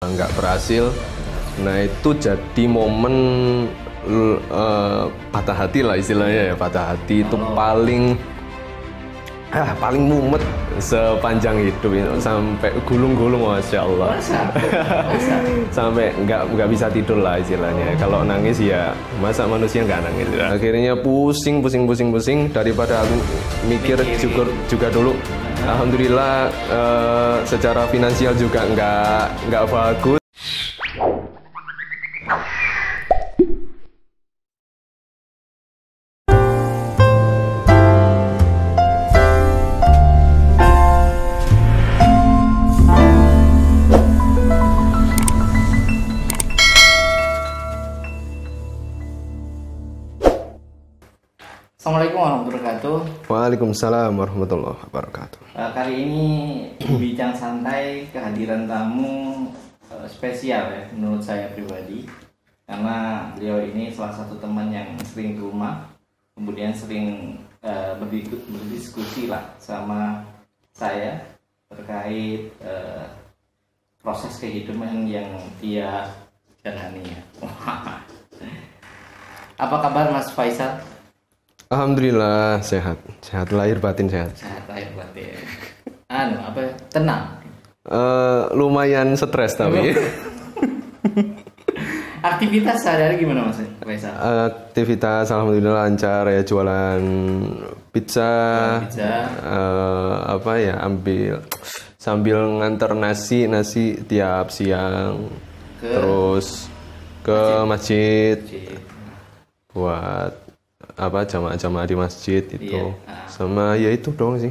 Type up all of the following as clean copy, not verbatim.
nggak berhasil. Nah itu jadi momen patah hati lah istilahnya ya. Patah hati itu paling mumet sepanjang hidup ini, sampai gulung-gulung, masya Allah. Sampai nggak bisa tidur lah istilahnya. Kalau nangis ya masa manusia nggak nangis. Akhirnya pusing daripada aku mikir juga dulu. Alhamdulillah secara finansial juga nggak bagus. Assalamualaikum warahmatullahi wabarakatuh. Waalaikumsalam warahmatullahi wabarakatuh. Kali ini bincang santai kehadiran tamu spesial ya menurut saya pribadi, karena beliau ini salah satu teman yang sering ke rumah, kemudian sering berdiskusi lah sama saya terkait proses kehidupan yang dia jalani ya. Apa kabar Mas Faisal? Alhamdulillah sehat lahir batin sehat. Sehat lahir batin. Tenang. Lumayan stres tapi. Aktivitas sehari-hari gimana Mas Faisal? Aktivitas alhamdulillah lancar ya, jualan pizza. Ambil sambil nganter nasi tiap siang. Terus ke masjid. Buat jamaah di masjid itu. Sama ya itu dong sih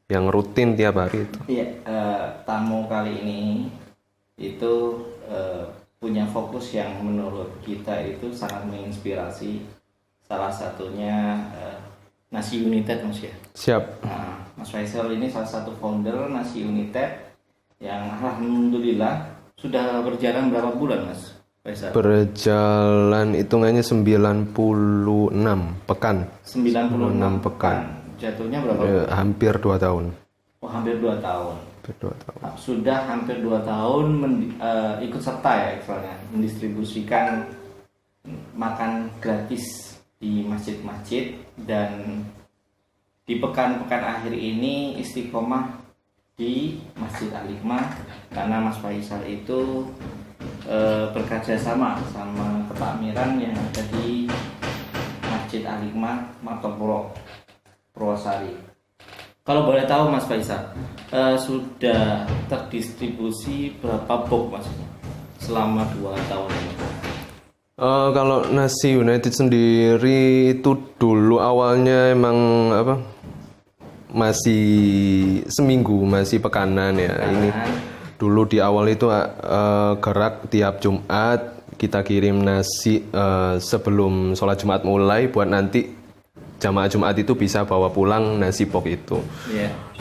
yang rutin tiap hari itu. Tamu kali ini itu punya fokus yang menurut kita itu sangat menginspirasi. Salah satunya Nasi United, Mas ya. Siap. Mas Faisal ini salah satu founder Nasi United yang alhamdulillah sudah berjalan berapa bulan Mas Faisal? Berjalan hitungannya 96 pekan. 96 pekan. Jatuhnya berapa? Hampir 2 tahun. Oh, hampir 2 tahun. Sudah hampir 2 tahun ikut serta ya istilahnya mendistribusikan makan gratis di masjid-masjid, dan di pekan-pekan akhir ini istiqomah di Masjid Al-Hikmah, karena Mas Faisal itu bekerja sama ketakmiran yang ada di Masjid Al-Hikmah Martopuro Purwosari. Kalau boleh tahu Mas Faisal, sudah terdistribusi berapa box Mas selama 2 tahun ini? Kalau Nasi United sendiri itu dulu awalnya emang masih seminggu, masih pekanan ya. Ini dulu di awal itu gerak tiap Jumat kita kirim nasi sebelum sholat Jumat mulai, buat nanti jamaah Jumat itu bisa bawa pulang nasi pok itu.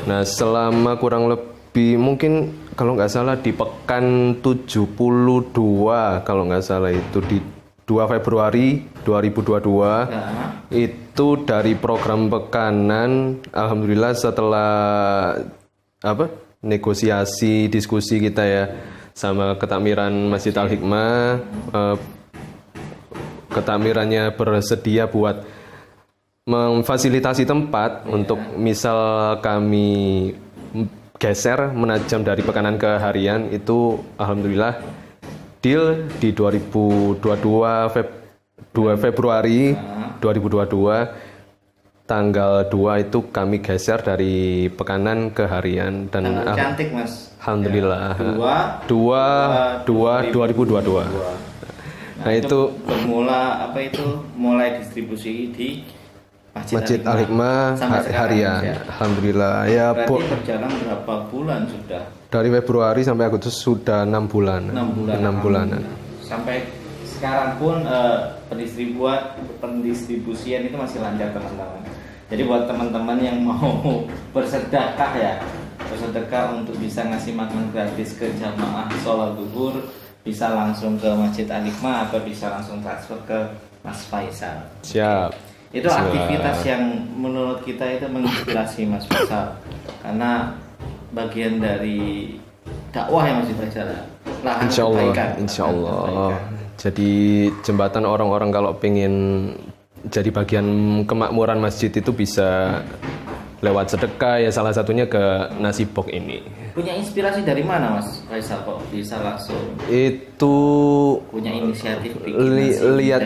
Nah selama kurang lebih mungkin kalau nggak salah di pekan 72 kalau nggak salah itu di 2 Februari 2022 itu dari program pekanan, alhamdulillah setelah negosiasi diskusi kita ya sama ketakmiran Masjid Al-Hikmah, ketakmirannya bersedia buat memfasilitasi tempat untuk misal kami geser menajam dari pekanan ke harian itu, alhamdulillah deal di 2 Februari 2022 tanggal 2 itu kami geser dari pekanan ke harian, dan cantik Mas. Alhamdulillah. 2022. Nah itu bermula mulai distribusi di Masjid Al-Hikmah harian. Ya. Alhamdulillah ya. Berarti berjalan berapa bulan sudah? Dari Februari sampai Agustus sudah 6 bulan. 6 bulanan. Sampai sekarang pun pendistribusian itu masih lancar teman-teman. Jadi buat teman-teman yang mau bersedekah untuk bisa ngasih makan gratis ke jamaah sholat zuhur, bisa langsung ke Masjid Al-Hikmah atau bisa langsung transfer ke Mas Faisal. Siap. Itu aktivitas yang menurut kita itu menginspirasi Mas Faisal, karena bagian dari dakwah ya Mas Faisal. Lahan Insya Allah, kebaikan. insya Lahan Allah. kebaikan. Jadi jembatan orang-orang kalau pengen jadi bagian kemakmuran masjid itu bisa lewat sedekah ya, salah satunya ke nasi box ini. Punya inspirasi dari mana Mas Faisal kok bisa langsung Itu punya inisiatif bikin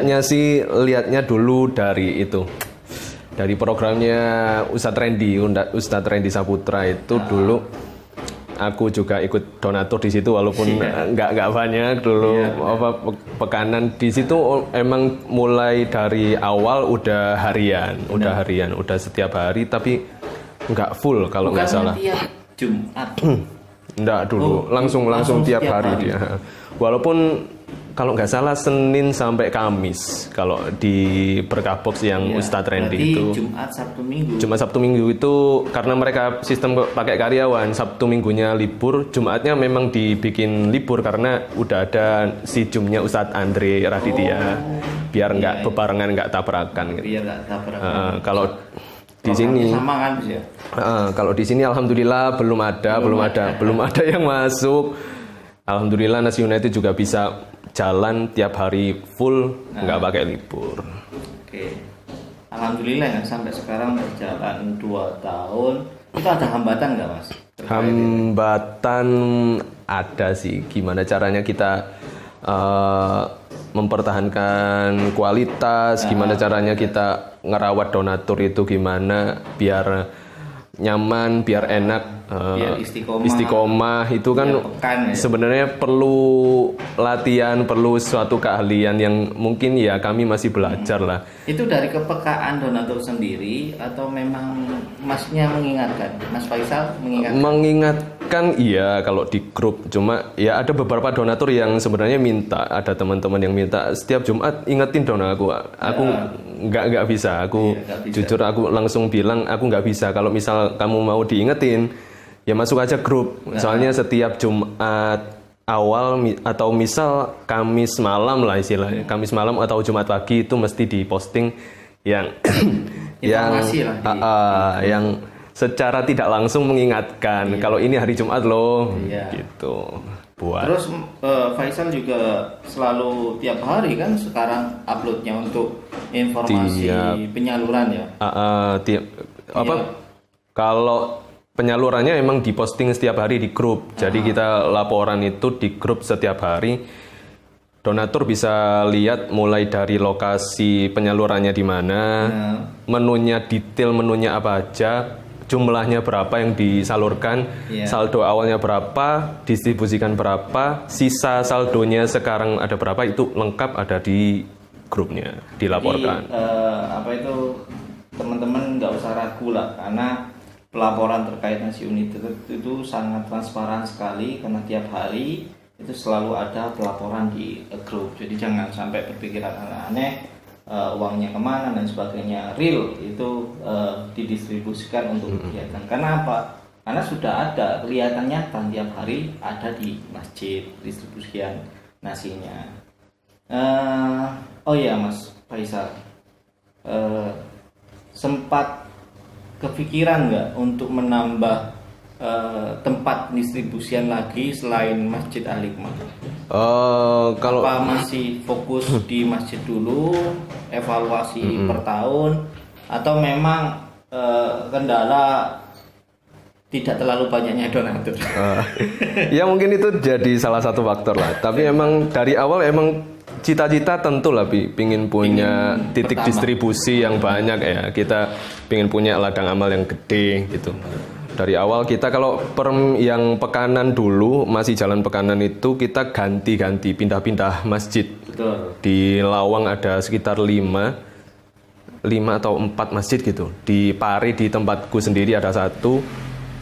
nasi? lihatnya dulu dari itu. Dari programnya Ustadz Randy Saputra itu dulu aku juga ikut donatur di situ walaupun nggak banyak dulu pekanan di situ emang mulai dari awal udah harian, udah setiap hari tapi nggak full kalau nggak salah. Tiap Jumat. Nggak dulu, langsung tiap hari dia. Walaupun kalau nggak salah Senin sampai Kamis kalau di Berkah Box yang Ustadz Randy itu. Jumat Sabtu Minggu itu karena mereka sistem pakai karyawan, Sabtu Minggunya libur, Jumatnya memang dibikin libur karena udah ada si jumnya Ustadz Andre Raditya. Biar nggak bebarengan, nggak tabrakan gitu. Biar nggak tabrakan. Kalau di sini sama kan ya. Kalau di sini alhamdulillah belum ada yang masuk. Alhamdulillah Nasi United juga bisa jalan tiap hari full, nggak pakai libur. Oke. Alhamdulillah ya sampai sekarang berjalan 2 tahun. Itu ada hambatan nggak Mas? Hambatan ada sih. Gimana caranya kita mempertahankan kualitas, gimana caranya kita ngerawat donatur itu gimana biar nyaman, biar enak, biar istiqomah itu kan sebenarnya perlu latihan, perlu suatu keahlian yang mungkin ya kami masih belajar lah. Itu dari kepekaan donatur sendiri atau memang Masnya mengingatkan? Mas Faisal mengingatkan? Mengingatkan iya kalau di grup, cuma ya ada beberapa donatur yang sebenarnya minta, ada teman-teman yang minta setiap Jumat ingetin dong aku nggak bisa, jujur aku langsung bilang aku nggak bisa. Kalau misal kamu mau diingetin ya masuk aja grup, soalnya setiap Jumat awal atau misal Kamis malam lah istilahnya, Kamis malam atau Jumat pagi itu mesti diposting yang yang secara tidak langsung mengingatkan kalau ini hari Jumat loh, gitu. Terus Faisal juga selalu tiap hari kan sekarang uploadnya untuk informasi penyaluran ya. Kalau penyalurannya emang diposting setiap hari di grup. Jadi kita laporan itu di grup setiap hari. Donatur bisa lihat mulai dari lokasi penyalurannya di mana, menunya detail menunya apa aja, jumlahnya berapa yang disalurkan, saldo awalnya berapa, distribusikan berapa, sisa saldonya sekarang ada berapa, itu lengkap ada di grupnya, dilaporkan. Jadi, teman-teman nggak usah ragu lah, karena pelaporan terkait Nasi United itu sangat transparan sekali, karena tiap hari itu selalu ada pelaporan di grup. Jadi jangan sampai berpikiran aneh-aneh, uangnya kemana dan sebagainya. Real itu didistribusikan untuk kegiatan. Karena apa? Karena sudah ada kelihatan nyata tiap hari ada di masjid distribusian nasinya. Oh iya Mas Faisal, sempat kepikiran nggak untuk menambah tempat distribusian lagi selain Masjid Al-Hikmah? Kalau apa masih fokus di masjid dulu, evaluasi per tahun, atau memang kendala tidak terlalu banyaknya donatur? Ya mungkin itu jadi salah satu faktor lah. Tapi emang dari awal emang cita-cita tentu lah pingin punya titik distribusi yang banyak ya. Kita pingin punya ladang amal yang gede gitu. Dari awal kita kalau yang Pekanan dulu masih jalan Pekanan itu kita ganti-ganti pindah-pindah masjid. Betul. Di Lawang ada sekitar 5 atau 4 masjid gitu. Di Pari di tempatku sendiri ada 1.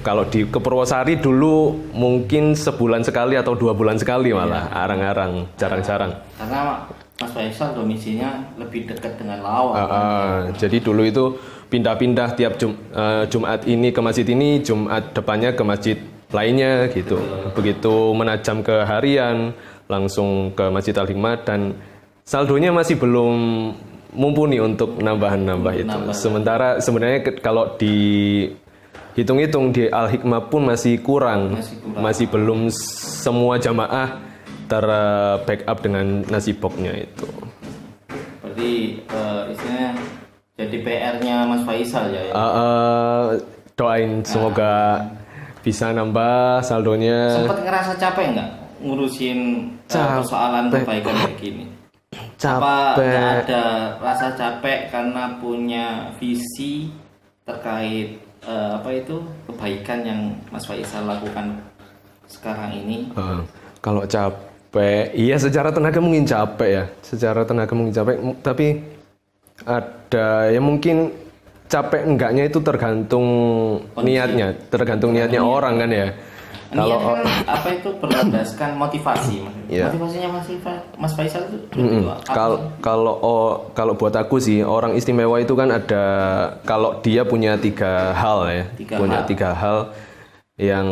Kalau di Purwosari dulu mungkin sebulan sekali atau 2 bulan sekali malah, arang-arang, jarang-jarang. Karena Mas Faisal domisilinya lebih dekat dengan Lawang. Jadi dulu itu pindah-pindah tiap Jumat ini ke masjid ini, Jumat depannya ke masjid lainnya gitu. Begitu menajam ke harian, langsung ke Masjid Al-Hikmah dan saldonya masih belum mumpuni untuk nambah-nambah itu. Sementara sebenarnya kalau di hitung-hitung di Al-Hikmah pun masih kurang. Masih belum semua jamaah ter-backup dengan nasi boxnya itu. Berarti istilahnya jadi PR-nya Mas Faisal ya? Doain semoga bisa nambah saldonya. Sempat ngerasa capek nggak ngurusin persoalan perbaikan kayak gini? Apa nggak ada rasa capek karena punya visi terkait kebaikan yang Mas Faisal lakukan sekarang ini? Kalau capek, iya secara tenaga mungkin capek ya. Tapi ada ya mungkin capek enggaknya itu tergantung niatnya orang kan ya. Niat kan berdasarkan motivasi. Yeah. Motivasinya Mas Faisal itu kalau buat aku sih orang istimewa itu kan ada, kalau dia punya tiga hal yang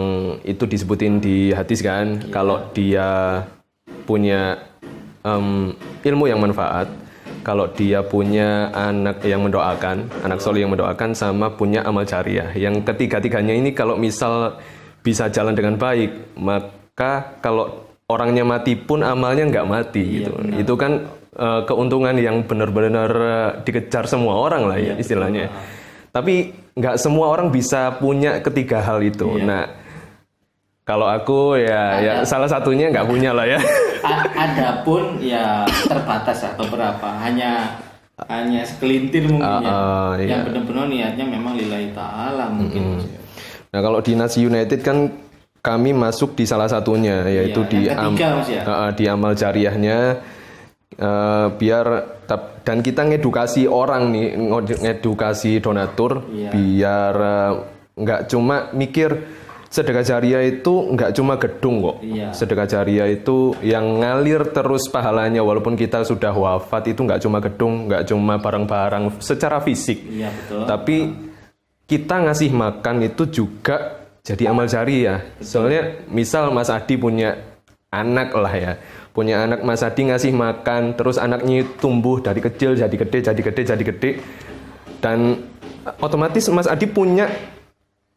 itu disebutin di hadis kan. Yeah. Kalau dia punya ilmu yang manfaat, kalau dia punya anak yang mendoakan, anak soleh yang mendoakan, sama punya amal jariah. Yang ketiga-tiganya ini kalau misal bisa jalan dengan baik, maka kalau orangnya mati pun amalnya nggak mati. Iya, gitu. Itu kan keuntungan yang benar-benar dikejar semua orang lah ya istilahnya. Tapi nggak semua orang bisa punya ketiga hal itu. Iya. Nah, kalau aku ya salah satunya nggak punya lah ya. Ada pun ya terbatas ya, beberapa hanya segelintir mungkin yang benar-benar niatnya memang lillahi ta'ala mungkin. Nah kalau di Nasi United kan kami masuk di salah satunya, yaitu di amal jariahnya, dan kita ngedukasi orang nih, ngedukasi donatur, biar nggak cuma mikir sedekah jariah itu nggak cuma gedung kok. Sedekah jariah itu yang ngalir terus pahalanya, walaupun kita sudah wafat itu nggak cuma gedung, nggak cuma barang-barang secara fisik, betul. Tapi kita ngasih makan itu juga jadi amal jariah. Soalnya misal Mas Adi punya anak lah ya, punya anak, Mas Adi ngasih makan, terus anaknya tumbuh dari kecil jadi gede, dan otomatis Mas Adi punya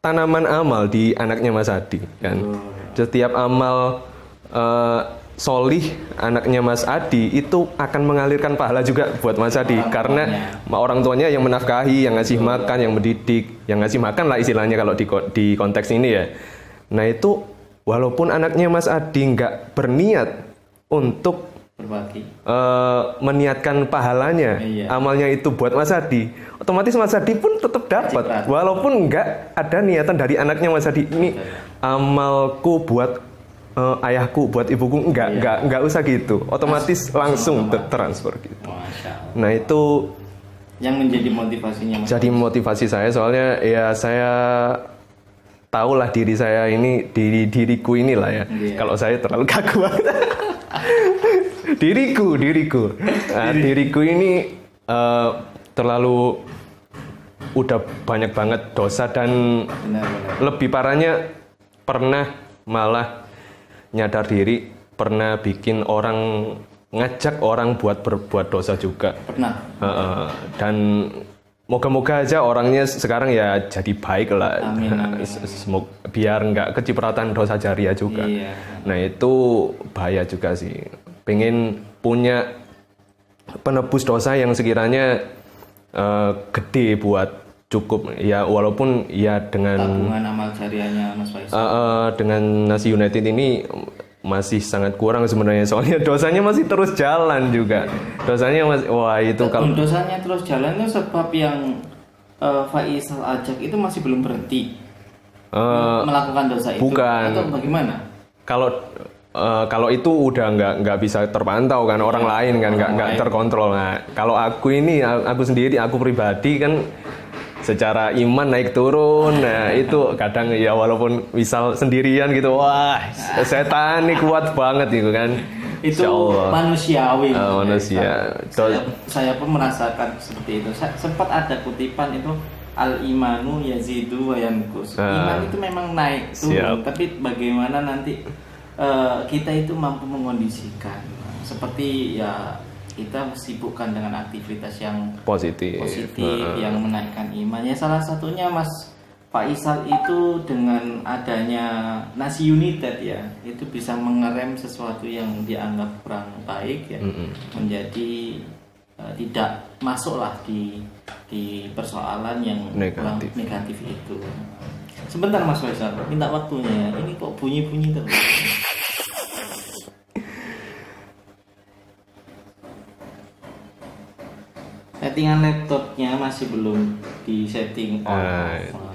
tanaman amal di anaknya Mas Adi kan. Setiap amal solih anaknya Mas Adi itu akan mengalirkan pahala juga buat Mas Adi, karena orang tuanya yang menafkahi, yang ngasih makan, yang mendidik, yang ngasih makan lah istilahnya kalau di konteks ini ya. Nah itu walaupun anaknya Mas Adi nggak berniat untuk berbagi, meniatkan pahalanya, amalnya itu buat Mas Adi, otomatis Mas Adi pun tetap dapat, walaupun nggak ada niatan dari anaknya Mas Adi. Ini amalku buat ayahku, buat ibuku, nggak usah gitu, otomatis langsung transfer gitu. Nah itu yang menjadi motivasinya Mas. Jadi motivasi saya, soalnya ya saya tahulah diri saya ini, diriku inilah ya. Kalau saya terlalu kaku diriku ini terlalu udah banyak banget dosa, dan lebih parahnya pernah malah nyadar diri, pernah bikin orang, ngajak orang buat berbuat dosa juga. Pernah. Dan moga-moga aja orangnya sekarang ya jadi baik lah. Amin. Biar nggak kecipratan dosa jariah juga. Nah itu bahaya juga sih. Pengen punya penebus dosa yang sekiranya gede buat cukup ya, walaupun ya dengan tabungan amal jariahnya Mas Faisal dengan Nasi United ini masih sangat kurang sebenarnya, soalnya dosanya masih terus jalan juga. Dosanya masih, kalau dosanya terus jalan itu sebab yang Faisal ajak itu masih belum berhenti melakukan dosa itu, bukan, atau bagaimana? Kalau itu udah nggak bisa terpantau kan, orang lain kan nggak terkontrol. Nah kalau aku sendiri, aku pribadi kan secara iman naik turun. Nah itu kadang ya walaupun misal sendirian gitu, wah setan nih kuat banget gitu kan. Itu manusiawi. Manusia. Saya pun merasakan seperti itu. Sempat ada kutipan itu, al-imanu yazidu wa yanqus. Iman itu memang naik turun, tapi bagaimana nanti kita itu mampu mengondisikan. Seperti ya kita sibukkan dengan aktivitas yang positif yang menaikkan iman. Ya salah satunya Mas Faisal itu dengan adanya Nasi United ya, itu bisa mengerem sesuatu yang dianggap kurang baik ya, menjadi tidak masuklah di persoalan yang kurang negatif itu. Sebentar Mas Faisal, minta waktunya ya. Ini kok bunyi-bunyi terus. Settingan laptopnya masih belum di setting on.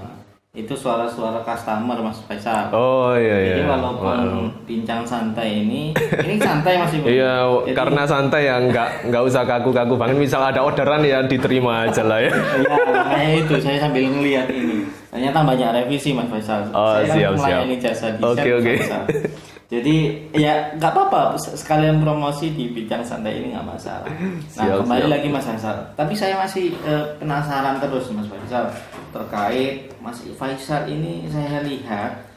Itu suara-suara customer Mas Faisal. Oh iya. Jadi walaupun bincang santai ini santai masih. Iya, jadi, karena santai ya nggak usah kaku-kaku banget. Misal ada orderan ya diterima aja lah ya. Iya, makanya itu saya sambil ngelihat ini. Ternyata banyak revisi Mas Faisal. Oh, saya siap. melayani jasa desain. Oke. Jadi ya nggak apa-apa, sekalian promosi di bincang santai ini nggak masalah. Nah kembali lagi Mas Faisal, tapi saya masih penasaran terus Mas Faisal terkait Mas Faisal ini. Saya lihat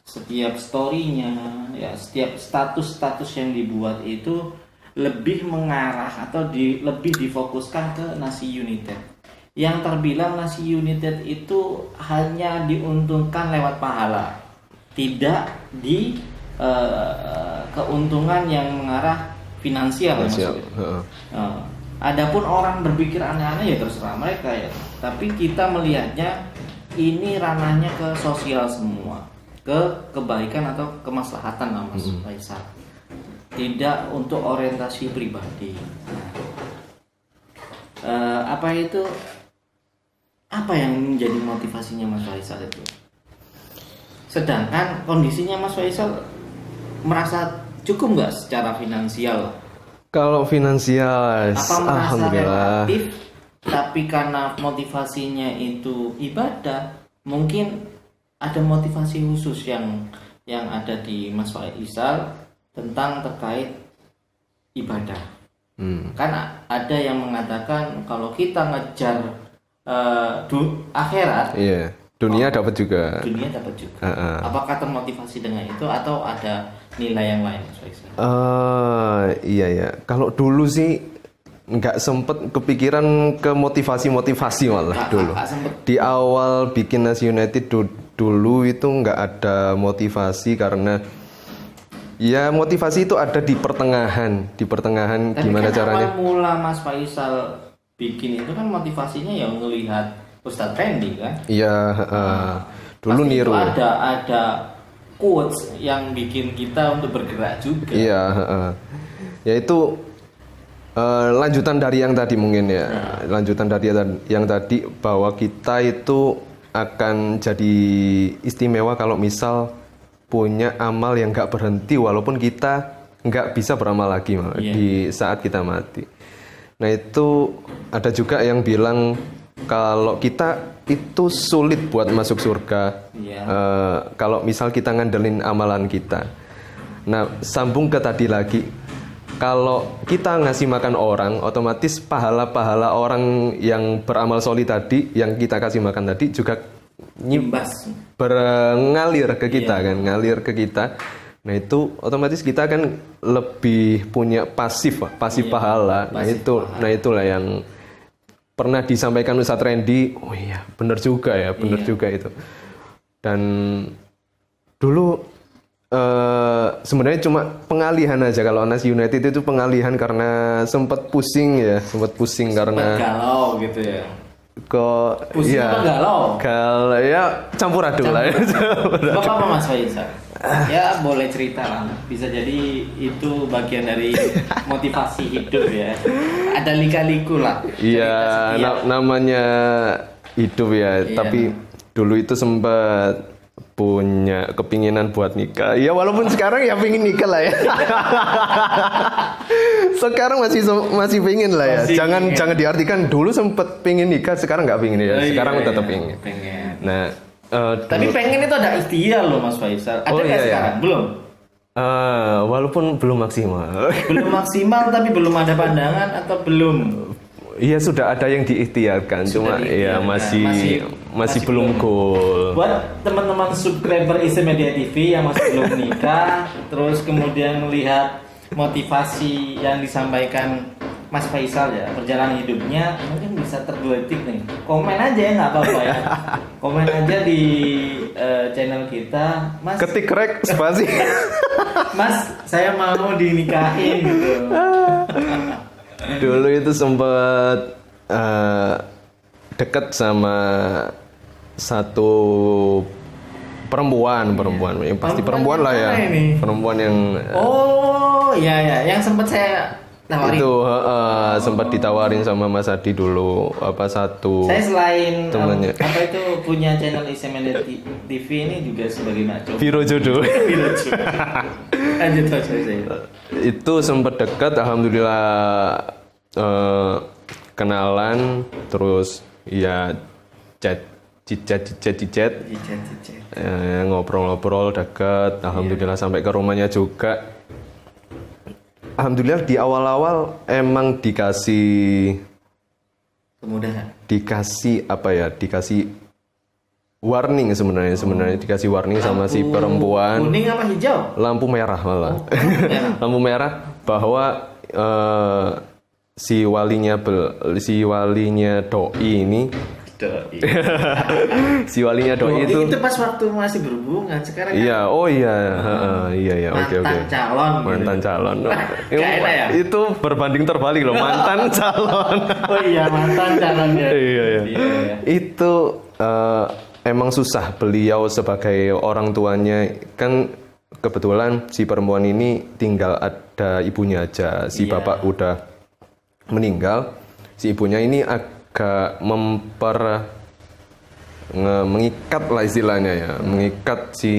setiap storynya ya, setiap status yang dibuat itu lebih mengarah atau lebih difokuskan ke Nasi United. Yang terbilang Nasi United itu hanya diuntungkan lewat pahala, tidak di keuntungan yang mengarah finansial. Adapun orang berpikir aneh-aneh ya terserah mereka ya. Tapi kita melihatnya ini ranahnya ke sosial semua, ke kebaikan atau kemaslahatan Mas Faisal. Tidak untuk orientasi pribadi. Apa yang menjadi motivasinya Mas Faisal itu? Sedangkan kondisinya Mas Faisal merasa cukup nggak secara finansial? Kalau finansial, apa merasa alhamdulillah. relatif, tapi karena motivasinya itu ibadah, mungkin ada motivasi khusus yang ada di Mas Faisal tentang terkait ibadah. Kan ada yang mengatakan kalau kita ngejar akhirat, iya, dunia dapat juga. Dunia dapat juga. Apakah termotivasi dengan itu atau ada nilai yang lain, Mas Faisal? Iya ya. Kalau dulu sih nggak sempet kepikiran ke motivasi malah dulu. Di awal bikin Nasi United dulu itu nggak ada motivasi karena ya motivasi itu ada di pertengahan. Tapi gimana kan caranya? Awal mula Mas Faisal bikin itu kan motivasinya yang ngelihat Ustadz Randy kan? Iya. Dulu pasti niru. Itu ada quotes yang bikin kita untuk bergerak juga. Iya. Yaitu lanjutan dari yang tadi mungkin ya. Lanjutan dari yang tadi bahwa kita itu akan jadi istimewa kalau misal punya amal yang nggak berhenti walaupun kita nggak bisa beramal lagi di saat kita mati. Nah itu ada juga yang bilang kalau kita itu sulit buat masuk surga kalau misal kita ngandelin amalan kita. Nah sambung ke tadi lagi, kalau kita ngasih makan orang, otomatis pahala-pahala orang yang beramal sholih tadi, yang kita kasih makan tadi juga ngalir ke kita kan, ngalir ke kita. Nah itu otomatis kita kan lebih punya pasif pahala. Nah itulah yang pernah disampaikan Ustadz Randy. Oh iya, benar juga ya, juga itu. Dan dulu sebenarnya cuma pengalihan aja. Kalau Nasi United itu pengalihan karena sempat pusing karena galau gitu ya. Pusing apa galau? Galau ya campur aduk lah. Apa Mas Faisal? Ya boleh cerita lah. Bisa jadi itu bagian dari motivasi hidup ya. Ada lika-liku lah. Iya, namanya hidup ya. Tapi dulu itu sempat punya kepinginan buat nikah. Ya walaupun sekarang ya pingin nikah lah ya. Sekarang masih pingin lah ya. Jangan diartikan dulu sempat pingin nikah, sekarang nggak pingin ya. Sekarang tetap pingin. Nah, tapi pengen itu ada ikhtiar loh Mas Faisal. Ada nggak sekarang? Belum. Walaupun belum maksimal. Belum maksimal tapi belum ada pandangan atau belum? Iya sudah ada yang diikhtiarkan, cuma ya masih belum goal. Buat teman-teman subscriber Isi Media TV yang masih belum nikah, terus kemudian melihat motivasi yang disampaikan Mas Faisal ya, perjalanan hidupnya mungkin bisa tergelitik nih. Komen aja ya nggak apa-apa ya. Komen aja di channel kita, Mas. Ketik rek spasi. Mas, saya mau dinikahin gitu. Dulu itu sempat deket sama satu perempuan yang pasti perempuan lah ya. Perempuan yang oh iya yang sempat saya tawarin. Itu sempat ditawarin sama Mas Adi dulu satu. Saya selain temennya. apa itu punya channel Ismenda TV ini juga sebagai maco. Biro jodoh. Lanjut saya. Itu sempat dekat, alhamdulillah kenalan, terus ya chat, ngobrol-ngobrol dekat, alhamdulillah sampai ke rumahnya juga. Alhamdulillah di awal-awal emang dikasih kemudahan. Dikasih warning sebenarnya dikasih warning sama si perempuan. Kuning apa hijau? Lampu merah malah. Lampu merah bahwa si walinya doi ini. Si walinya doi itu pas waktu masih berhubungan, sekarang iya, kan iya, oke. Mantan calon. Ya? Itu berbanding terbalik loh, mantan calon. Oh iya, mantan calon ya. Iya. Itu emang susah, beliau sebagai orang tuanya kan kebetulan si perempuan ini tinggal ada ibunya aja, si bapak udah meninggal, si ibunya ini agak mengikat lah istilahnya ya, mengikat si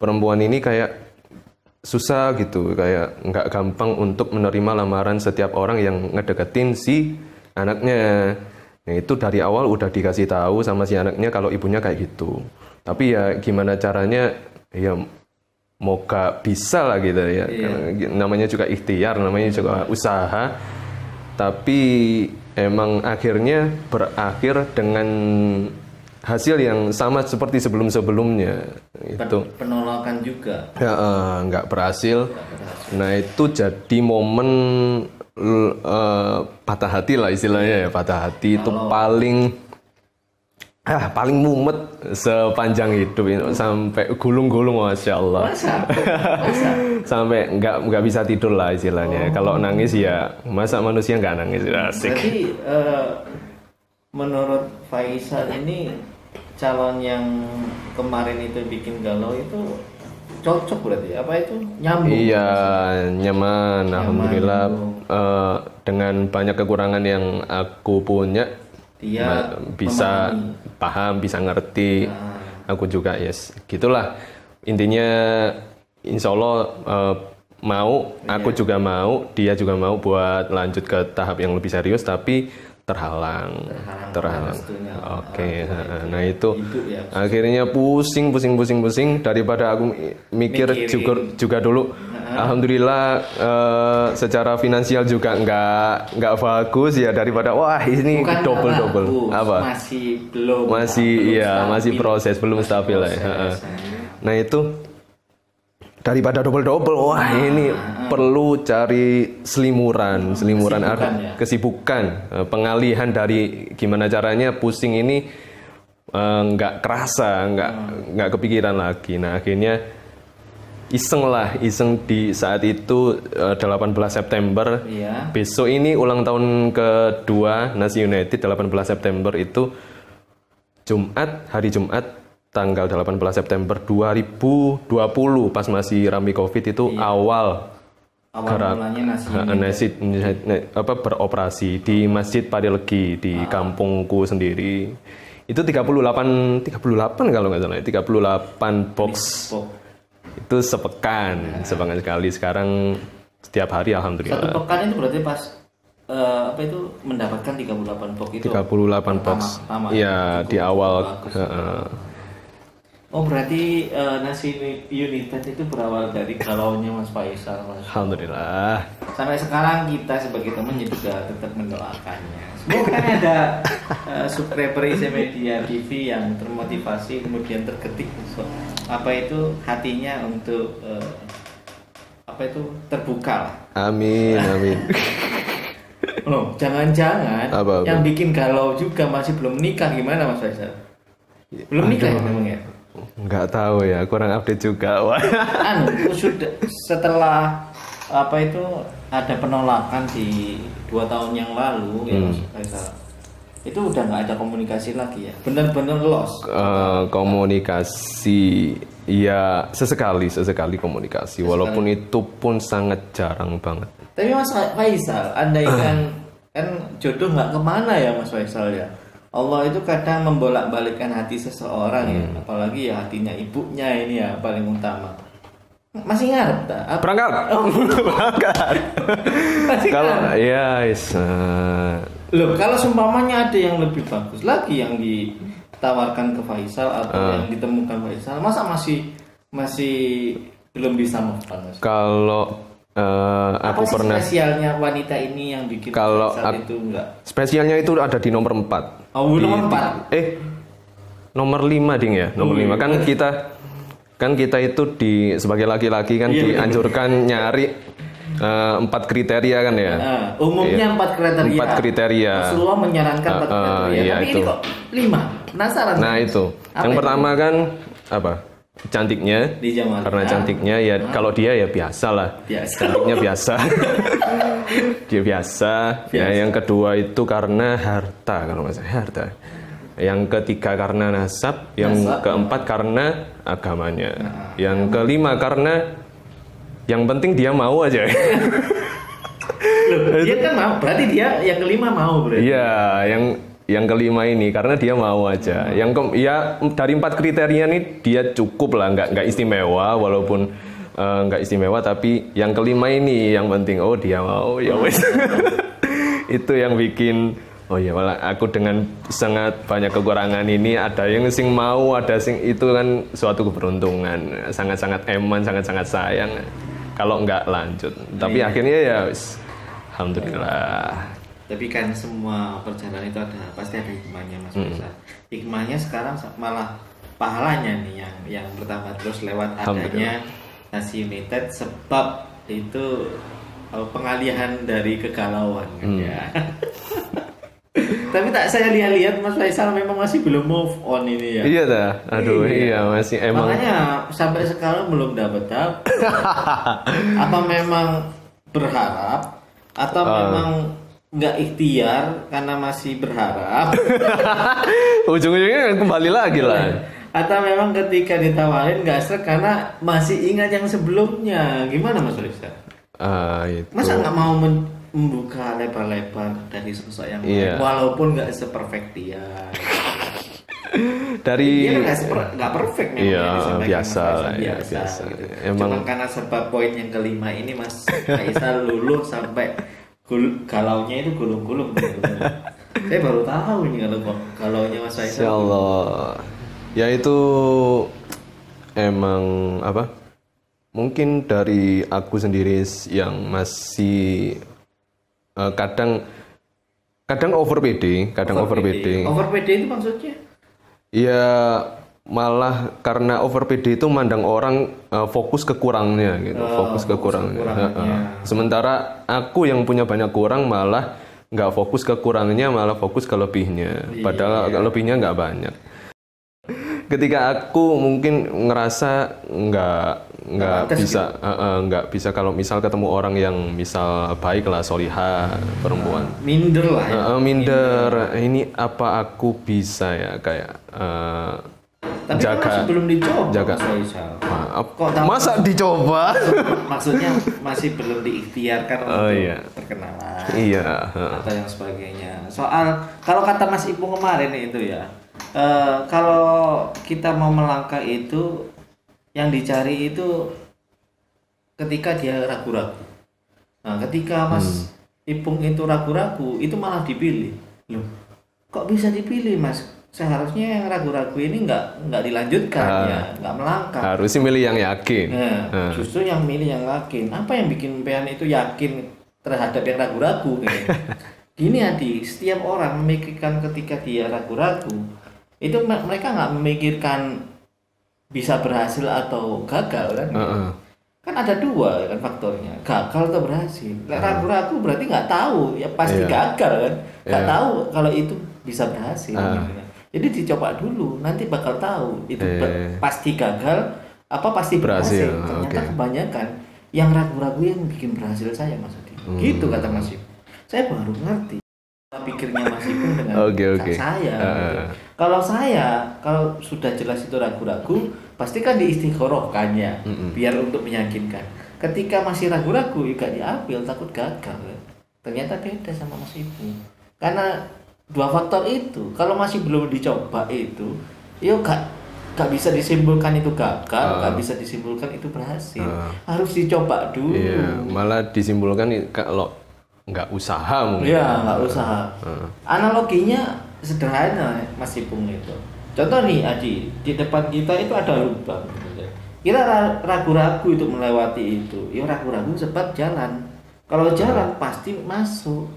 perempuan ini kayak susah gitu, kayak nggak gampang untuk menerima lamaran setiap orang yang ngedeketin si anaknya. Nah, itu dari awal udah dikasih tahu sama si anaknya kalau ibunya kayak gitu. Tapi ya gimana caranya ya moga bisa lah gitu ya. Namanya juga ikhtiar, namanya juga usaha. Tapi emang akhirnya berakhir dengan hasil yang sama seperti sebelum-sebelumnya. Itu penolakan juga. Ya, nggak berhasil. Nah, itu jadi momen patah hati lah istilahnya ya. Patah hati itu paling mumet sepanjang hidup ini, sampai gulung-gulung, masya Allah. Masa? Sampai nggak bisa tidur lah istilahnya. Kalau nangis ya masa manusia nggak nangis, asik. Berarti menurut Faisal ini calon yang kemarin itu bikin galau itu cocok berarti, apa itu nyambung? Iya, nyaman. Alhamdulillah dengan banyak kekurangan yang aku punya, dia bisa paham, bisa ngerti. Aku juga gitulah intinya. Insya Allah mau, aku juga mau, dia juga mau buat lanjut ke tahap yang lebih serius, tapi terhalang. Oke. Nah itu akhirnya pusing daripada aku mikir juga dulu. Alhamdulillah secara finansial juga nggak bagus ya, daripada ini double apa masih proses, belum stabil lah ya. Nah itu daripada double ini perlu cari selimuran kesibukan, pengalihan dari gimana caranya pusing ini nggak kerasa, nggak kepikiran lagi. Nah akhirnya iseng di saat itu 18 September. Besok ini ulang tahun kedua Nasi United, 18 September itu hari Jumat tanggal 18 September 2020, pas masih rame Covid itu. Awal mulanya Nasi beroperasi di Masjid Padelegi di kampungku sendiri. Itu 38 kalau nggak salah, 38 box. Itu sepekan sekali. Sekarang setiap hari alhamdulillah. Satu pekan itu berarti pas mendapatkan 38 box itu. 38 box. Iya, di awal. Oh berarti Nasi United itu berawal dari galaunya Mas Faisal. Alhamdulillah. Sampai sekarang kita sebagai teman juga tetap mendoakannya. Semoga ada subscriber Ismedia TV yang termotivasi, kemudian terketik hatinya untuk terbuka lah. Amin. Loh, jangan-jangan Apa? yang bikin galau juga masih belum nikah gimana Mas Faisal? Belum nikah ya memang ya? Nggak tahu ya, kurang update juga. Wah. Sudah setelah apa itu ada penolakan di 2 tahun yang lalu ya Mas Faisal. Itu udah nggak ada komunikasi lagi ya? Benar-benar lost. Komunikasi ya sesekali komunikasi, walaupun itu pun sangat jarang banget. Tapi Mas Faisal, andai kan jodoh nggak kemana ya Mas Faisal ya. Allah itu kadang membolak-balikkan hati seseorang ya, apalagi ya hatinya ibunya ini ya paling utama. Masih ngarep tak? Berangkat. Berangkat. Kalau ya Loh, kalau seumpamanya ada yang lebih bagus lagi yang ditawarkan ke Faisal atau yang ditemukan Faisal, masa masih belum bisa move on Mas? kalau aku Apa pernah spesialnya wanita ini yang bikin Kalau Faisal itu enggak? spesialnya itu ada di nomor 4. Oh, nomor 4. Nomor 5 ding ya, nomor 5 kan kita itu sebagai laki-laki kan dianjurkan nyari 4 kriteria kan ya. Umumnya 4 kriteria. 4 kriteria. Rasulullah menyarankan 4 kriteria. Iya, Tapi itu. ini kok 5? Penasaran. Nah, itu. Yang pertama kan apa? Cantiknya. Dijamalkan. Karena cantiknya ya kalau dia ya biasa lah. Biasa. Cantiknya biasa. Dia biasa. Ya, yang kedua itu karena harta kalau nggak salah harta. Yang ketiga karena nasab, yang keempat karena agamanya. Yang kelima karena yang penting dia mau aja. Loh, dia kan mau. Berarti dia yang kelima mau berarti. Iya, yang kelima ini karena dia mau aja. Ya dari 4 kriteria ini dia cukup lah, nggak istimewa walaupun nggak istimewa, tapi yang kelima ini yang penting dia mau ya wes. Itu yang bikin malah aku dengan sangat banyak kekurangan ini ada yang sing mau, ada sing itu kan suatu keberuntungan, sangat-sangat eman, sangat-sangat sayang. Kalau nggak lanjut, tapi akhirnya ya alhamdulillah. Tapi kan semua perjalanan itu pasti ada hikmahnya Mas Faisal. Hikmahnya sekarang malah pahalanya nih yang pertama terus lewat adanya Nasi United, sebab itu pengalihan dari kegalauan kan ya. Tapi saya lihat Mas Faisal memang masih belum move on ini ya. Iya dah, aduh iya masih emang. Makanya sampai sekarang belum dapat. Apa memang berharap atau memang nggak ikhtiar karena masih berharap? Ujung-ujungnya kembali lagi lah. Atau memang ketika ditawarin nggak srek karena masih ingat yang sebelumnya? Gimana Mas Faisal? Itu. Masa nggak mau membuka lebar-lebar dari sosok yang lain, walaupun nggak seperfect dia. Dari dia nggak perfect memang. Iya, biasa gitu. Emang cuma karena sebab poin yang kelima ini Mas Faisal luluh sampai galaunya itu gulung-gulung. Saya baru tahu ini kalau Mas Faisal. Insyaallah. Ya itu emang apa? Mungkin dari aku sendiri yang masih kadang over PD, Over PD itu maksudnya? Ya malah karena over PD itu mandang orang fokus ke kurangnya gitu, fokus ke kurangnya. Sementara aku yang punya banyak kurang malah nggak fokus ke kurangnya, malah fokus ke lebihnya. Padahal lebihnya nggak banyak. Ketika aku mungkin ngerasa nggak bisa kalau misal ketemu orang yang misal baik lah, solihah, perempuan minder lah ya. Minder ini apa aku bisa ya kayak tapi jaga, masih belum dicoba jaga. Masa dicoba? Maksudnya masih belum diikhtiarkan untuk perkenalan atau yang sebagainya. Soal kalau kata Mas Ipung kemarin itu ya, kalau kita mau melangkah itu yang dicari itu ketika dia ragu-ragu. Nah, ketika Mas Ipung itu ragu-ragu, itu malah dipilih. Loh, kok bisa dipilih Mas? Seharusnya yang ragu-ragu ini nggak dilanjutkan ya, nggak melangkah. Harusnya milih yang yakin. Justru yang milih yang yakin. Apa yang bikin PN itu yakin terhadap yang ragu-ragu? Gini Adi, setiap orang memikirkan ketika dia ragu-ragu, itu mereka nggak memikirkan bisa berhasil atau gagal kan? Kan ada dua kan faktornya, gagal atau berhasil. Ragu-ragu berarti nggak tahu, ya pasti gagal kan, nggak tahu kalau itu bisa berhasil. Gitu. Jadi dicoba dulu, nanti bakal tahu itu pasti gagal apa pasti berhasil. Ternyata kebanyakan yang ragu-ragu yang bikin berhasil saya, Mas Adi. Gitu kata Mas Ipung. Saya baru ngerti pikirnya Mas Ipung dengan saya. Gitu. Kalau sudah jelas itu ragu-ragu, pasti kan diistighorohkannya biar untuk meyakinkan. Ketika masih ragu-ragu, juga diambil, takut gagal. Ternyata beda sama Mas Ipung. Karena dua faktor itu, kalau masih belum dicoba itu, yuk gak bisa disimpulkan itu gagal, gak bisa disimpulkan itu berhasil. Harus dicoba dulu. Iya, malah disimpulkan kalau nggak usaha mungkin. Iya, nggak usaha. Analoginya sederhana, Mas Ipung itu. Contoh nih, Adi, di depan kita itu ada lubang. Kita ragu-ragu untuk melewati itu. Ya ragu-ragu sebab jalan. Kalau jalan pasti masuk.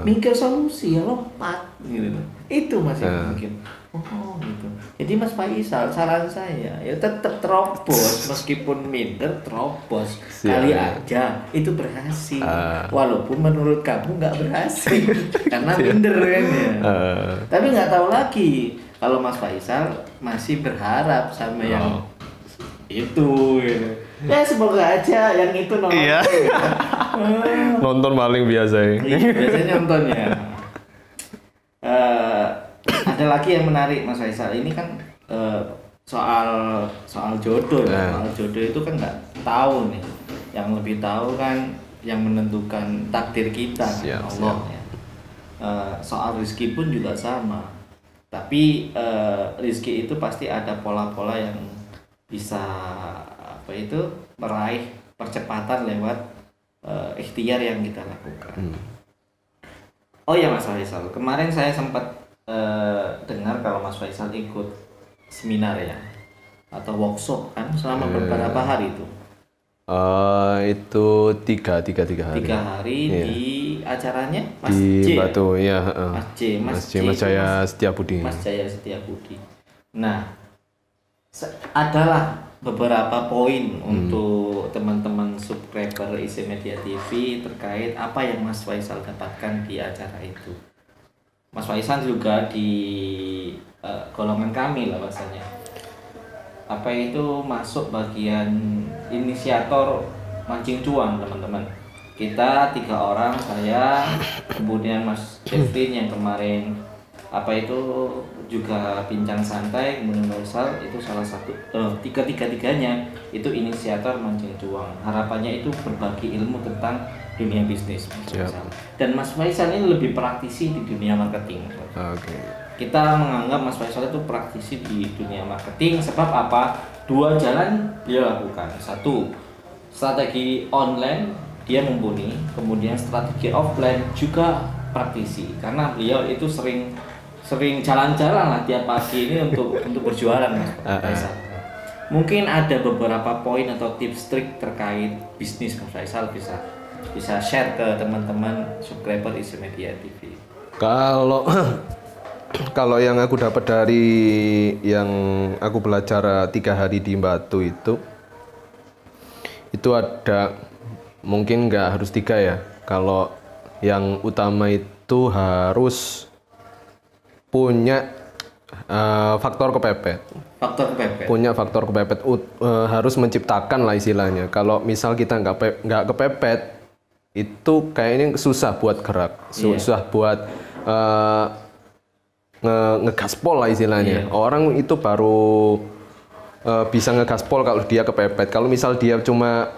Mikir solusi ya lompat gitu. Itu Mas Ipung mungkin. Oh gitu. Jadi Mas Faisal, saran saya ya tetap terobos meskipun minder, terobos. Kali aja itu berhasil. Walaupun menurut kamu nggak berhasil karena minder kan ya. Tapi nggak tahu lagi kalau Mas Faisal masih berharap sama yang itu gitu. Ya semoga aja yang itu nonton. Iya. Nonton paling biasa ya. Biasanya nontonnya. Ada lagi yang menarik Mas Faisal, ini kan soal jodoh ya. Soal jodoh itu kan nggak tahu nih. Yang lebih tahu kan yang menentukan takdir kita, Allah ya. Soal rezeki pun juga sama. Tapi rezeki itu pasti ada pola-pola yang bisa meraih percepatan lewat ikhtiar yang kita lakukan. Oh ya Mas Faisal, kemarin saya sempat dengar kalau Mas Faisal ikut seminar ya atau workshop kan selama beberapa hari itu. Itu tiga hari. 3 hari di acaranya Mas di J. Batu ya. Mas Jaya Setiabudi. Mas Jaya Setiabudi. Nah, adalah beberapa poin untuk teman-teman subscriber IC Media TV terkait apa yang Mas Faisal dapatkan di acara itu. Mas Faisal juga di golongan kami lah bahasanya. Apa itu masuk bagian inisiator mancing cuan teman-teman. Kita 3 orang, saya, kemudian Mas Devin yang kemarin juga bincang santai, kemudian Faisal itu salah satu tiga-tiganya itu inisiator mancing cuan. Harapannya itu berbagi ilmu tentang dunia bisnis Mas Faisal. Dan Mas Faisal ini lebih praktisi di dunia marketing. Kita menganggap Mas Faisal itu praktisi di dunia marketing sebab apa? 2 jalan dia lakukan. 1, strategi online dia mumpuni, kemudian strategi offline juga praktisi karena beliau itu sering jalan-jalan lah tiap pagi ini untuk berjualan Mas Faisal. Mungkin ada beberapa poin atau tips trik terkait bisnis Mas Faisal bisa share ke teman-teman subscriber IC Media TV. Kalau yang aku dapat dari yang aku belajar 3 hari di Batu itu ada, mungkin nggak harus 3 ya. Kalau yang utama itu harus punya faktor kepepet. Punya faktor kepepet, harus menciptakan lah istilahnya. Kalau misal kita nggak kepepet, itu kayaknya susah buat gerak, susah buat ngegaspol lah istilahnya. Orang itu baru bisa ngegaspol kalau dia kepepet. Kalau misal dia cuma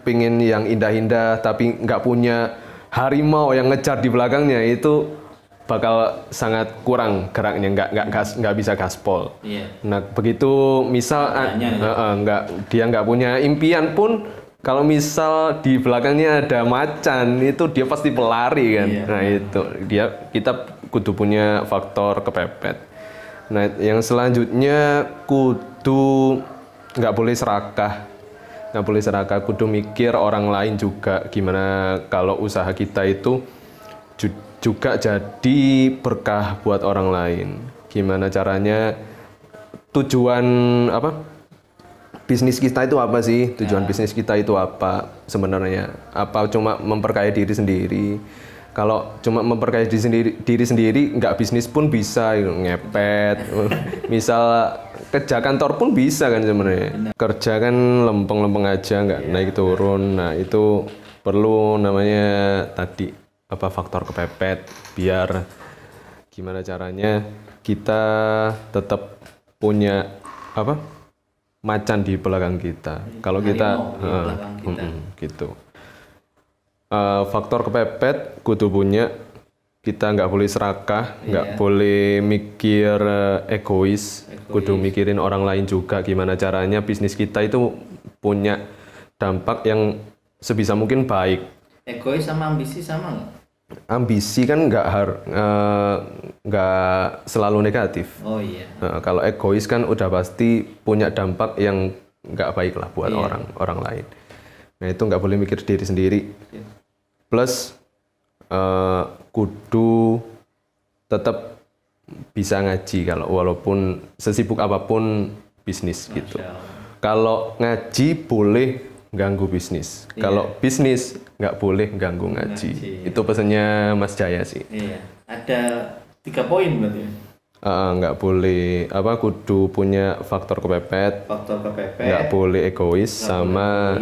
pingin yang indah-indah tapi nggak punya harimau yang ngejar di belakangnya, itu bakal sangat kurang geraknya, nggak bisa gaspol. Nah begitu misal dia nggak punya impian pun, kalau misal di belakangnya ada macan, itu dia pasti pelari kan. Nah itu kita kudu punya faktor kepepet. Nah yang selanjutnya kudu nggak boleh serakah, kudu mikir orang lain juga, gimana kalau usaha kita itu juga jadi berkah buat orang lain. Gimana caranya tujuan bisnis kita itu apa sih? Tujuan bisnis kita itu apa sebenarnya? Apa cuma memperkaya diri sendiri? Kalau cuma memperkaya diri sendiri, nggak bisnis pun bisa ngepet. Misal kerja kantor pun bisa kan sebenarnya. Kerja kan lempeng-lempeng aja, nggak naik turun. Nah itu perlu namanya tadi apa faktor kepepet biar gimana caranya kita tetap punya apa macan di belakang kita. Kalau kita, gitu. Faktor kepepet kudu punya, kita nggak boleh serakah, nggak boleh mikir egois, kudu mikirin orang lain juga gimana caranya bisnis kita itu punya dampak yang sebisa mungkin baik. Egois sama ambisi sama nggak? Ambisi kan nggak selalu negatif. Oh iya. Kalau egois kan udah pasti punya dampak yang nggak baik lah buat orang lain. Nah itu nggak boleh mikir diri sendiri. Plus kudu tetap bisa ngaji kalau walaupun sesibuk apapun bisnis gitu. Kalau ngaji boleh ganggu bisnis. Kalau bisnis nggak boleh ganggu ngaji. Itu pesannya Mas Jaya sih. Iya. Ada 3 poin berarti. Nggak boleh kudu punya faktor kepepet. Nggak boleh egois sama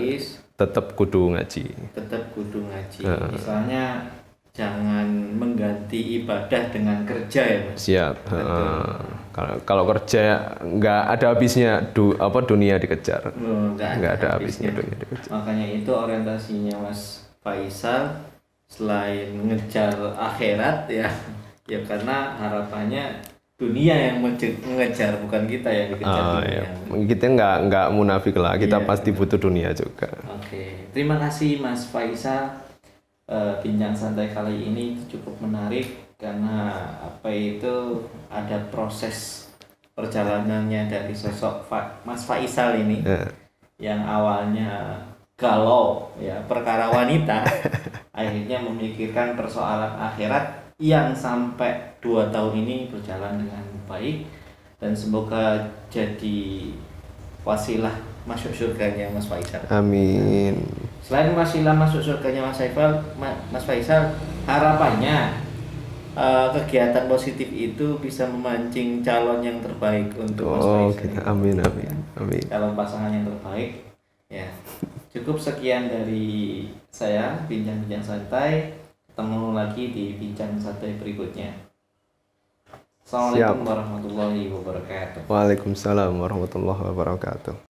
tetap kudu ngaji. Misalnya jangan mengganti ibadah dengan kerja ya Mas. Siap. Kalau kerja nggak ada habisnya dunia dikejar. Nggak ada habisnya dunia dikejar. Makanya itu orientasinya Mas Faisal selain ngejar akhirat ya karena harapannya dunia yang mengejar, bukan kita yang dikejar dunia. Kita nggak munafik lah, kita pasti butuh dunia juga. Oke, terima kasih Mas Faisal. Bincang santai kali ini cukup menarik karena ada proses perjalanannya dari sosok Mas Faisal ini yang awalnya galau ya perkara wanita akhirnya memikirkan persoalan akhirat yang sampai 2 tahun ini berjalan dengan baik dan semoga jadi wasilah masuk surganya Mas Faisal. Amin. Selain wasilah masuk surganya Mas Faisal, harapannya kegiatan positif itu bisa memancing calon yang terbaik untuk Mas Faisal. Amin. Calon pasangan yang terbaik. Ya, cukup sekian dari saya bincang-bincang santai. Ketemu lagi di bincang santai berikutnya. Assalamualaikum warahmatullahi wabarakatuh. Waalaikumsalam warahmatullahi wabarakatuh.